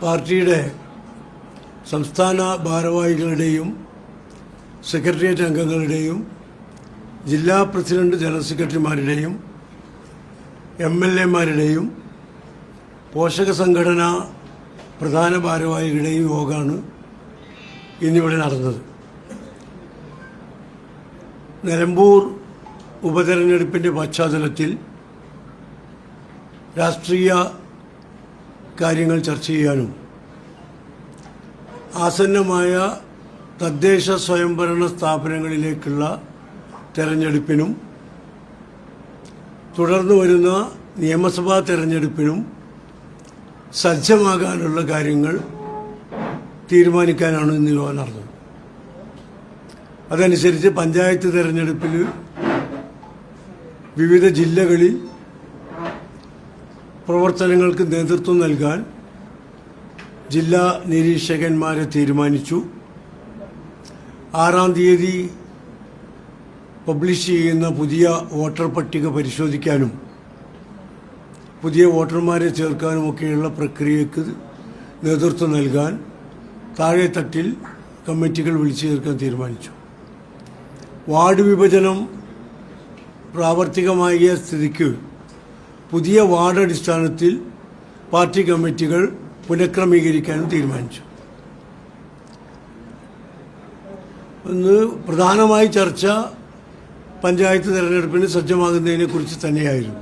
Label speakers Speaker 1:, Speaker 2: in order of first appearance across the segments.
Speaker 1: പാർട്ടിയുടെ സംസ്ഥാന ഭാരവാഹികളുടെയും സെക്രട്ടേറിയറ്റ് അംഗങ്ങളുടെയും ജില്ലാ പ്രസിഡന്റ് ജനറൽ സെക്രട്ടറിമാരുടെയും MLA-മാരുടെയും പോഷക സംഘടനാ പ്രധാന ഭാരവാഹികളുടെയും യോഗമാണ് ഇന്നിവിടെ നടന്നത്. നിലമ്പൂർ ഉപതെരഞ്ഞെടുപ്പിൻ്റെ പശ്ചാത്തലത്തിൽ രാഷ്ട്രീയ കാര്യങ്ങൾ ചർച്ച ചെയ്യാനും ആസന്നമായ തദ്ദേശ സ്വയംഭരണ സ്ഥാപനങ്ങളിലേക്കുള്ള തെരഞ്ഞെടുപ്പിനും തുടർന്ന് വരുന്ന നിയമസഭാ തെരഞ്ഞെടുപ്പിനും സജ്ജമാകാനുള്ള കാര്യങ്ങൾ തീരുമാനിക്കാനാണ് ഇന്ന് യോഗം നടന്നത്. അതനുസരിച്ച് പഞ്ചായത്ത് തെരഞ്ഞെടുപ്പിൽ വിവിധ ജില്ലകളിൽ പ്രവർത്തനങ്ങൾക്ക് നേതൃത്വം നൽകാൻ ജില്ലാ നിരീക്ഷകന്മാരെ തീരുമാനിച്ചു. 6-ാം തീയതി പബ്ലിഷ് ചെയ്യുന്ന പുതിയ വോട്ടർ പട്ടിക പരിശോധിക്കാനും പുതിയ വോട്ടർമാരെ ചേർക്കാനുമൊക്കെയുള്ള പ്രക്രിയക്ക് നേതൃത്വം നൽകാൻ താഴെത്തട്ടിൽ കമ്മിറ്റികൾ വിളിച്ചു ചേർക്കാൻ തീരുമാനിച്ചു. വാർഡ് വിഭജനം പ്രാവർത്തികമായ സ്ഥിതിക്ക് പുതിയ വാർഡ് അടിസ്ഥാനത്തിൽ പാർട്ടി കമ്മിറ്റികൾ പുനഃക്രമീകരിക്കാനും തീരുമാനിച്ചു. ഇന്ന് പ്രധാനമായി ചർച്ച പഞ്ചായത്ത് തെരഞ്ഞെടുപ്പിന് സജ്ജമാകുന്നതിനെക്കുറിച്ച് തന്നെയായിരുന്നു.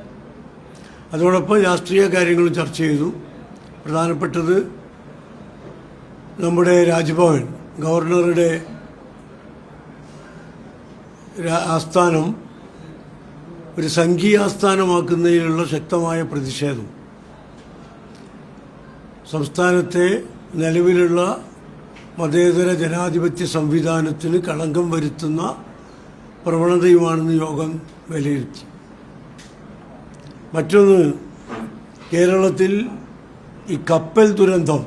Speaker 1: അതോടൊപ്പം രാഷ്ട്രീയ കാര്യങ്ങളും ചർച്ച ചെയ്തു. പ്രധാനപ്പെട്ടത് നമ്മുടെ രാജ്ഭവൻ ഗവർണറുടെ ആസ്ഥാനം ഒരു സംഘീയാസ്ഥാനമാക്കുന്നതിലുള്ള ശക്തമായ പ്രതിഷേധം, സംസ്ഥാനത്തെ നിലവിലുള്ള മതേതര ജനാധിപത്യ സംവിധാനത്തിന് കളങ്കം വരുത്തുന്ന പ്രവണതയുമാണെന്ന് യോഗം വിലയിരുത്തി. മറ്റൊന്ന്, കേരളത്തിൽ ഈ കപ്പൽ ദുരന്തം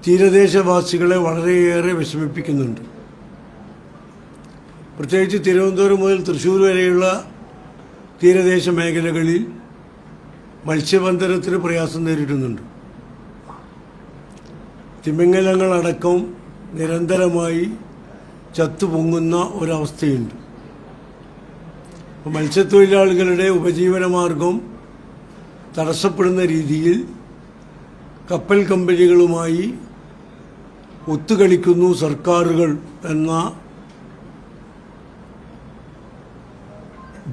Speaker 1: തീരദേശവാസികളെ വളരെയേറെ വിഷമിപ്പിക്കുന്നുണ്ട്. പ്രത്യേകിച്ച് തിരുവനന്തപുരം മുതൽ തൃശ്ശൂർ വരെയുള്ള തീരദേശ മേഖലകളിൽ മത്സ്യബന്ധനത്തിന് പ്രയാസം നേരിടുന്നുണ്ട്. തിമിംഗലങ്ങളടക്കം നിരന്തരമായി ചത്തുപൊങ്ങുന്ന ഒരവസ്ഥയുണ്ട്. മത്സ്യത്തൊഴിലാളികളുടെ ഉപജീവനമാർഗം തടസ്സപ്പെടുന്ന രീതിയിൽ കപ്പൽ കമ്പനികളുമായി ഒത്തുകളിക്കുന്നു സർക്കാരുകൾ എന്ന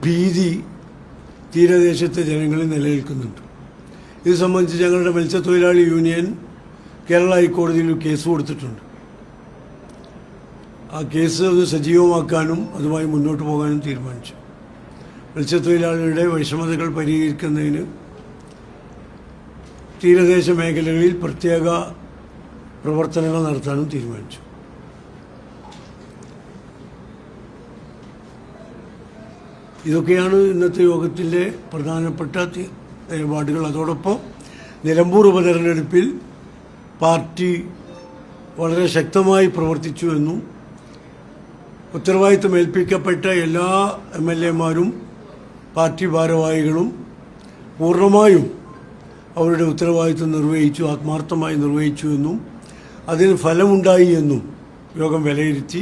Speaker 1: ഭീതി തീരദേശത്തെ ജനങ്ങളിൽ നിലനിൽക്കുന്നുണ്ട്. ഇത് സംബന്ധിച്ച് ഞങ്ങളുടെ മത്സ്യത്തൊഴിലാളി യൂണിയൻ കേരള ഹൈക്കോടതിയിൽ കേസ് കൊടുത്തിട്ടുണ്ട്. ആ കേസ് ഒന്ന് സജീവമാക്കാനും അതുമായി മുന്നോട്ട് പോകാനും തീരുമാനിച്ചു. മത്സ്യത്തൊഴിലാളികളുടെ വിഷമതകൾ പരിഹരിക്കുന്നതിന് തീരദേശ മേഖലകളിൽ പ്രത്യേക പ്രവർത്തനങ്ങൾ നടത്താനും തീരുമാനിച്ചു. ഇതൊക്കെയാണ് ഇന്നത്തെ യോഗത്തിൻ്റെ പ്രധാനപ്പെട്ട നിലപാടുകൾ. അതോടൊപ്പം നിലമ്പൂർ ഉപതെരഞ്ഞെടുപ്പിൽ പാർട്ടി വളരെ ശക്തമായി പ്രവർത്തിച്ചു എന്നും ഉത്തരവാദിത്വം ഏൽപ്പിക്കപ്പെട്ട എല്ലാ MLA-മാരും പാർട്ടി ഭാരവാഹികളും പൂർണ്ണമായും അവരുടെ ഉത്തരവാദിത്വം നിർവഹിച്ചു, ആത്മാർത്ഥമായി നിർവഹിച്ചു എന്നും അതിന് ഫലമുണ്ടായി എന്നും യോഗം വിലയിരുത്തി.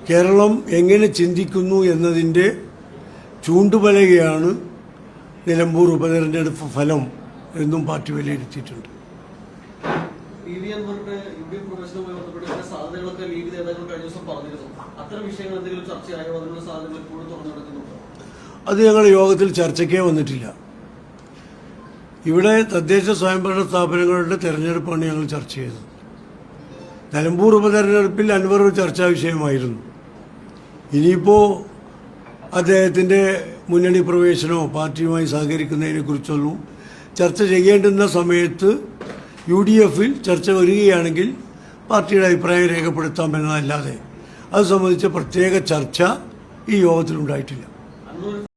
Speaker 1: കേരളം എങ്ങനെ ചിന്തിക്കുന്നു എന്നതിൻ്റെ ചൂണ്ടുപലകയാണ് നിലമ്പൂർ ഉപതെരഞ്ഞെടുപ്പ് ഫലം എന്നും പാർട്ടി വിലയിരുത്തിയിട്ടുണ്ട്. അത് ഞങ്ങളുടെ യോഗത്തിൽ ചർച്ചയ്ക്കേ വന്നിട്ടില്ല. ഇവിടെ തദ്ദേശ സ്വയംഭരണ സ്ഥാപനങ്ങളുടെ തെരഞ്ഞെടുപ്പാണ് ഞങ്ങൾ ചർച്ച ചെയ്തത്. നിലമ്പൂർ ഉപതെരഞ്ഞെടുപ്പിൽ അൻവർ ഒരു ചർച്ചാ വിഷയമായിരുന്നു. ഇനിയിപ്പോൾ അദ്ദേഹത്തിൻ്റെ മുന്നണി പ്രവേശനമോ പാർട്ടിയുമായി സഹകരിക്കുന്നതിനെക്കുറിച്ചൊന്നും ചർച്ച ചെയ്യേണ്ടുന്ന സമയത്ത് UDF-ൽ ചർച്ച വരികയാണെങ്കിൽ പാർട്ടിയുടെ അഭിപ്രായം രേഖപ്പെടുത്താമെന്നതല്ലാതെ അത് സംബന്ധിച്ച പ്രത്യേക ചർച്ച ഈ യോഗത്തിലുണ്ടായിട്ടില്ല.